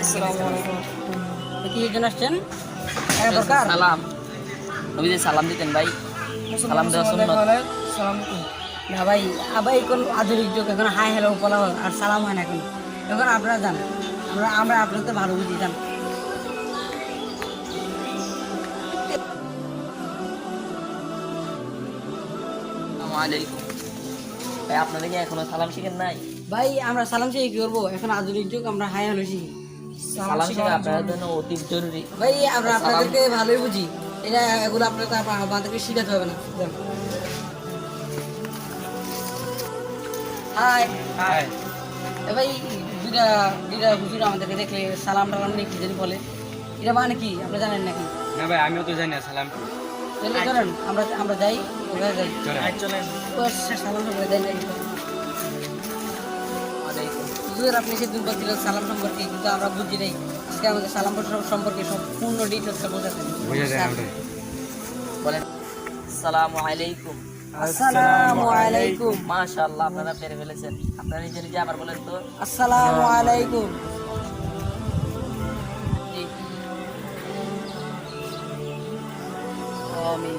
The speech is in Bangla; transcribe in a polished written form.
আসসালামু আলাইকুম। কি জন্য আসছেন? সালাম নবী সালাম দিতেন ভাই। সালাম দেওয়া সুন্নত। সালাম না ভাই, আবাই কোন আধুনিক যুগ, এখন হাই হ্যালো বলা হয় আর সালাম হয় না এখন। এখন আপনারা যান, আমরা আপনাদের তো ভালো বুঝি, যান। আসসালামু আলাইকুম। ভাই আপনারা কি এখনো সালাম শিখেন নাই? ভাই আমরা সালাম শিখে কি করবো, এখন আধুনিক যুগ, আমরা হাই হ্যালো শিখি। সালাম শিখা আপনাদের জন্য অতি জরুরি। ভাই আমরা আপনাদেরকে ভালোই বুঝি, এটা এগুলো আপনাদের আমাদেরকে শিখাতে হবে না। যান। High high. এ ভাই, দুইটা দুইটা হুজুর আমাদেরকে দেখলে সালাম টালাম নিয়ে কি জানি বলে, এটা মানে কি আপনি জানেন নাকি? না ভাই, আমিও তো জানি না সালাম কি। তাহলে ধরেন আমরা যাই, ওরা যাই, চলেন। সালাম করে দেন নাকি? ওয়ালাইকুম। হুজুর আপনি সে দুর্বল দিলেন সালাম সম্পর্কে, কিন্তু আমরা বুঝি নাই। আজকে আমাদের সালাম সম্পর্কে সম্পূর্ণ ডিটেলসটা বোঝাতেন। বুঝে যায় আমরা। বলেন আসসালামু আলাইকুম। আসসালামু আলাইকুম। মাশাআল্লাহ আপনারা পেরে ফেলেছেন। আপনারা নিজে নিজে আবার বলেন তো। আসসালামু আলাইকুম। জি। আমিন।